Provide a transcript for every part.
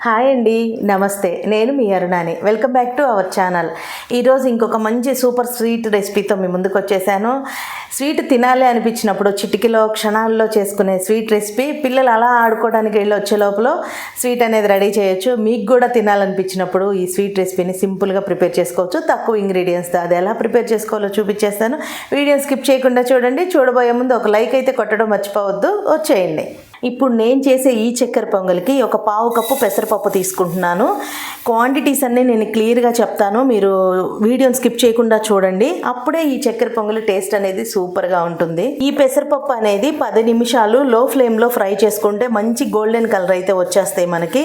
Hi అండి, నమస్తే. నేను మీ అరుణాని. Welcome back to our channel. ఈరోజు ఇంకొక మంచి సూపర్ స్వీట్ రెసిపీతో మీ ముందుకు వచ్చేసాను. స్వీట్ తినాలి అనిపించినప్పుడు చిటికలో క్షణాల్లో చేసుకునే స్వీట్ రెసిపీ. పిల్లలు అలా ఆడుకోవడానికి వెళ్ళి వచ్చే లోపల స్వీట్ అనేది రెడీ చేయొచ్చు. మీకు కూడా తినాలనిపించినప్పుడు ఈ స్వీట్ రెసిపీని సింపుల్గా ప్రిపేర్ చేసుకోవచ్చు, తక్కువ ఇంగ్రీడియంట్స్తో. అది ఎలా ప్రిపేర్ చేసుకోవాలో చూపించేస్తాను. వీడియోని స్కిప్ చేయకుండా చూడండి. చూడబోయే ముందు ఒక లైక్ అయితే కొట్టడం మర్చిపోవద్దు. వచ్చేయండి. ఇప్పుడు నేను చేసే ఈ చక్కెర పొంగల్కి ఒక పావు కప్పు పెసరపప్పు తీసుకుంటున్నాను. క్వాంటిటీస్ అన్నీ నేను క్లియర్గా చెప్తాను, మీరు వీడియోని స్కిప్ చేయకుండా చూడండి. అప్పుడే ఈ చక్కెర పొంగల్ టేస్ట్ అనేది సూపర్గా ఉంటుంది. ఈ పెసరపప్పు అనేది 10 నిమిషాలు లో ఫ్లేమ్లో ఫ్రై చేసుకుంటే మంచి గోల్డెన్ కలర్ అయితే వచ్చేస్తాయి మనకి.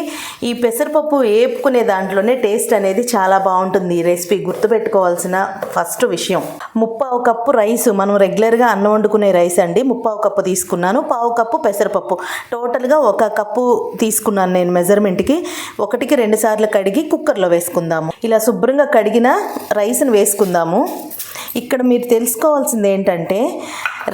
ఈ పెసరపప్పు వేపుకునే దాంట్లోనే టేస్ట్ అనేది చాలా బాగుంటుంది. ఈ రెసిపీ గుర్తుపెట్టుకోవాల్సిన ఫస్ట్ విషయం, 1/2 కప్పు రైస్, మనం రెగ్యులర్గా అన్నం వండుకునే రైస్ అండి, 1/2 కప్పు తీసుకున్నాను. 1/2 కప్పు పెసరపప్పు, టోటల్గా 1 కప్పు తీసుకున్నాను నేను మెజర్మెంట్కి. 1కి 2 సార్లు కడిగి కుక్కర్లో వేసుకుందాము. ఇలా శుభ్రంగా కడిగిన రైస్ని వేసుకుందాము. ఇక్కడ మీరు తెలుసుకోవాల్సింది ఏంటంటే,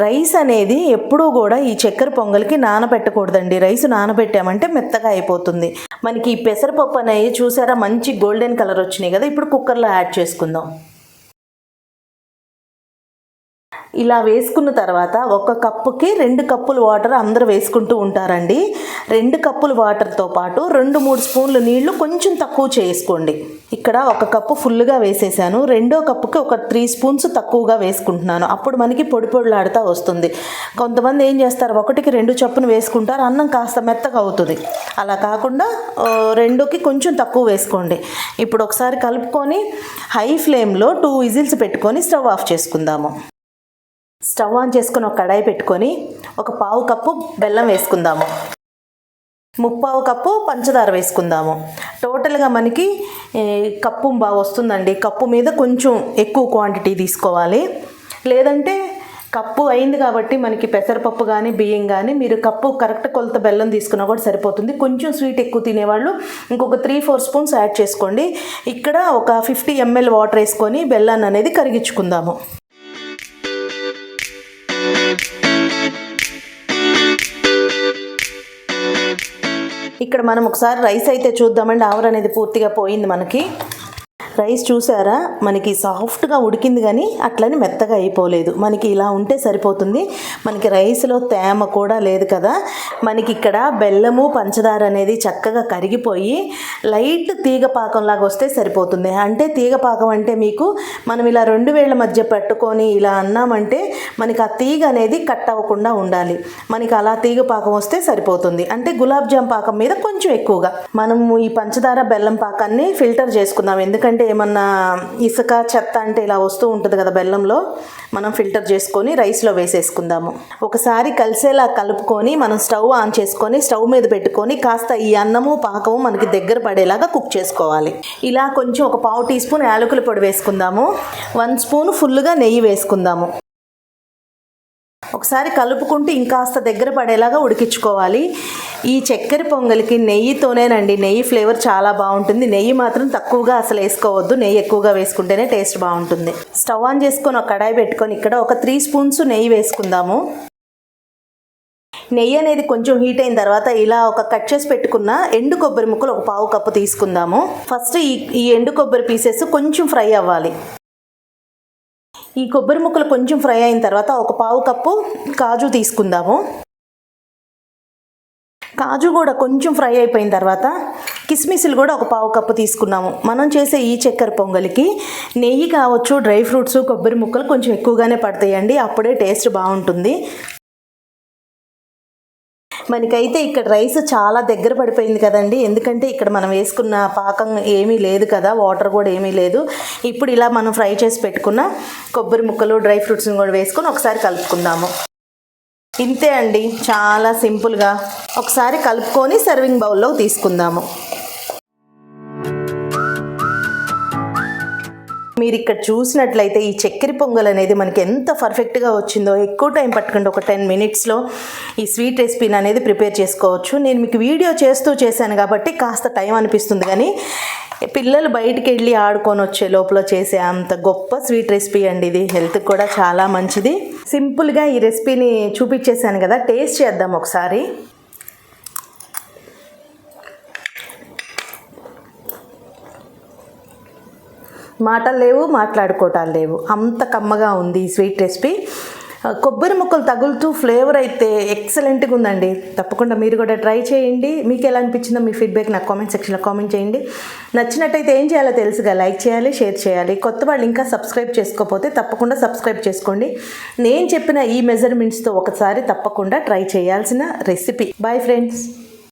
రైస్ అనేది ఎప్పుడూ కూడా ఈ చక్కెర పొంగల్కి నానబెట్టకూడదండి. రైస్ నానబెట్టామంటే మెత్తగా అయిపోతుంది. మనకి ఈ పెసరపప్పు అనేది చూసారా మంచి గోల్డెన్ కలర్ వచ్చినాయి కదా. ఇప్పుడు కుక్కర్లో యాడ్ చేసుకుందాం. ఇలా వేసుకున్న తర్వాత 1 కప్పుకి 2 కప్పులు వాటర్ అందరూ వేసుకుంటూ ఉంటారండి. 2 కప్పుల వాటర్తో పాటు 2-3 స్పూన్లు నీళ్లు కొంచెం తక్కువ చేసుకోండి. ఇక్కడ 1 కప్పు ఫుల్గా వేసేసాను. 2వ కప్పుకి ఒక 3 స్పూన్స్ తక్కువగా వేసుకుంటున్నాను. అప్పుడు మనకి పొడి పొడిలాడుతూ వస్తుంది. కొంతమంది ఏం చేస్తారు, 1కి 2 చొప్పున వేసుకుంటారు, అన్నం కాస్త మెత్తగా అవుతుంది. అలా కాకుండా 2కి కొంచెం తక్కువ వేసుకోండి. ఇప్పుడు ఒకసారి కలుపుకొని హై ఫ్లేమ్లో 2 విజిల్స్ పెట్టుకొని స్టవ్ ఆఫ్ చేసుకుందాము. స్టవ్ ఆన్ చేసుకుని ఒక కడాయి పెట్టుకొని ఒక 1/2 కప్పు బెల్లం వేసుకుందాము. 1/2 కప్పు పంచదార వేసుకుందాము. టోటల్గా మనకి కప్పు బాగా వస్తుందండి. కప్పు మీద కొంచెం ఎక్కువ క్వాంటిటీ తీసుకోవాలి. లేదంటే కప్పు అయింది కాబట్టి మనకి పెసరపప్పు కానీ బియ్యం కానీ మీరు కప్పు కరెక్ట్ కొలత బెల్లం తీసుకున్నా కూడా సరిపోతుంది. కొంచెం స్వీట్ ఎక్కువ తినేవాళ్ళు ఇంకొక 3-4 స్పూన్స్ యాడ్ చేసుకోండి. ఇక్కడ ఒక 50 ml వాటర్ వేసుకొని బెల్లాన్ని అనేది కరిగించుకుందాము. ఇక్కడ మనం ఒకసారి రైస్ అయితే చూద్దామండి. ఆవిరి అనేది పూర్తిగా పోయింది మనకి. రైస్ చూసారా మనకి సాఫ్ట్గా ఉడికింది, కానీ అట్లని మెత్తగా అయిపోలేదు. మనకి ఇలా ఉంటే సరిపోతుంది. మనకి రైస్లో తేమ కూడా లేదు కదా. మనకి ఇక్కడ బెల్లము పంచదార అనేది చక్కగా కరిగిపోయి లైట్ తీగ పాకంలాగా వస్తే సరిపోతుంది. అంటే తీగ పాకం అంటే మీకు మనం ఇలా 2 వేళ్ల మధ్య పెట్టుకొని ఇలా అన్నామంటే మనకి ఆ తీగ అనేది కట్ అవ్వకుండా ఉండాలి. మనకి అలా తీగ పాకం వస్తే సరిపోతుంది. అంటే గులాబ్ జామ్ పాకం మీద కొంచెం ఎక్కువగా మనము ఈ పంచదార బెల్లం పాకాన్ని ఫిల్టర్ చేసుకుందాం. ఎందుకంటే ఏమన్నా ఇసుక చెత్త అంటే ఇలా వస్తూ ఉంటుంది కదా బెల్లంలో, మనం ఫిల్టర్ చేసుకొని రైస్లో వేసేసుకుందాము. ఒకసారి కలిసేలా కలుపుకొని మనం స్టవ్ ఆన్ చేసుకొని స్టవ్ మీద పెట్టుకొని కాస్త ఈ అన్నము పాకము మనకి దగ్గర పడేలాగా కుక్ చేసుకోవాలి. ఇలా కొంచెం ఒక 1/2 టీ స్పూన్ యాలకుల పొడి వేసుకుందాము. 1 స్పూన్ ఫుల్గా నెయ్యి వేసుకుందాము. ఒకసారి కలుపుకుంటూ ఇంకాస్త దగ్గర పడేలాగా ఉడికించుకోవాలి. ఈ చక్కెర పొంగల్కి నెయ్యితోనేనండి, నెయ్యి ఫ్లేవర్ చాలా బాగుంటుంది. నెయ్యి మాత్రం తక్కువగా అసలు వేసుకోవద్దు, నెయ్యి ఎక్కువగా వేసుకుంటేనే టేస్ట్ బాగుంటుంది. స్టవ్ ఆన్ చేసుకొని ఒక కడాయి పెట్టుకొని ఇక్కడ ఒక 3 స్పూన్స్ నెయ్యి వేసుకుందాము. నెయ్యి అనేది కొంచెం హీట్ అయిన తర్వాత ఇలా ఒక కట్ చేసి పెట్టుకున్న ఎండు కొబ్బరి ముక్కలు ఒక 1/2 కప్పు తీసుకుందాము. ఫస్ట్ ఈ ఎండు కొబ్బరి పీసెస్ కొంచెం ఫ్రై అవ్వాలి. ఈ కొబ్బరి ముక్కలు కొంచెం ఫ్రై అయిన తర్వాత ఒక 1/2 కప్పు కాజు తీసుకుందాము. కాజు కూడా కొంచెం ఫ్రై అయిపోయిన తర్వాత కిస్మిస్లు కూడా ఒక 1/2 కప్పు తీసుకున్నాము. మనం చేసే ఈ చక్కెర పొంగలికి నెయ్యి కావచ్చు, డ్రై ఫ్రూట్స్, కొబ్బరి ముక్కలు కొంచెం ఎక్కువగానే పడతాయండి, అప్పుడే టేస్ట్ బాగుంటుంది. మనకైతే ఇక్కడ రైస్ చాలా దగ్గర పడిపోయింది కదండి, ఎందుకంటే ఇక్కడ మనం వేసుకున్న పాకం ఏమీ లేదు కదా, వాటర్ కూడా ఏమీ లేదు. ఇప్పుడు ఇలా మనం ఫ్రై చేసి పెట్టుకున్న కొబ్బరి ముక్కలు, డ్రై ఫ్రూట్స్ని కూడా వేసుకొని ఒకసారి కలుపుకుందాము. ఇంతే అండి, చాలా సింపుల్గా. ఒకసారి కలుపుకొని సర్వింగ్ బౌల్లో తీసుకుందాము. మీరు ఇక్కడ చూసినట్లయితే ఈ చక్కెర పొంగల్ అనేది మనకి ఎంత పర్ఫెక్ట్గా వచ్చిందో. ఎక్కువ టైం పట్టకుండా ఒక 10 మినిట్స్లో ఈ స్వీట్ రెసిపీని అనేది ప్రిపేర్ చేసుకోవచ్చు. నేను మీకు వీడియో చేశాను కాబట్టి కాస్త టైం అనిపిస్తుంది, కానీ పిల్లలు బయటికి వెళ్ళి ఆడుకొని వచ్చే లోపల చేసే అంత గొప్ప స్వీట్ రెసిపీ అండి ఇది. హెల్త్కి కూడా చాలా మంచిది. సింపుల్గా ఈ రెసిపీని చూపించేశాను కదా, టేస్ట్ చేద్దాం ఒకసారి. మాటలు లేవు, మాట్లాడుకోవటాలు లేవు, అంత కమ్మగా ఉంది ఈ స్వీట్ రెసిపీ. కొబ్బరి ముక్కలు తగులుతూ ఫ్లేవర్ అయితే ఎక్సలెంట్గా ఉందండి. తప్పకుండా మీరు కూడా ట్రై చేయండి. మీకు ఎలా అనిపించిందో మీ ఫీడ్బ్యాక్ నాకు కామెంట్ సెక్షన్లో కామెంట్ చేయండి. నచ్చినట్టయితే ఏం చేయాలో తెలుసుగా, లైక్ చేయాలి, షేర్ చేయాలి. కొత్త వాళ్ళు ఇంకా సబ్స్క్రైబ్ చేసుకోకపోతే తప్పకుండా సబ్స్క్రైబ్ చేసుకోండి. నేను చెప్పిన ఈ మెజర్మెంట్స్తో ఒకసారి తప్పకుండా ట్రై చేయాల్సిన రెసిపీ. Bye friends.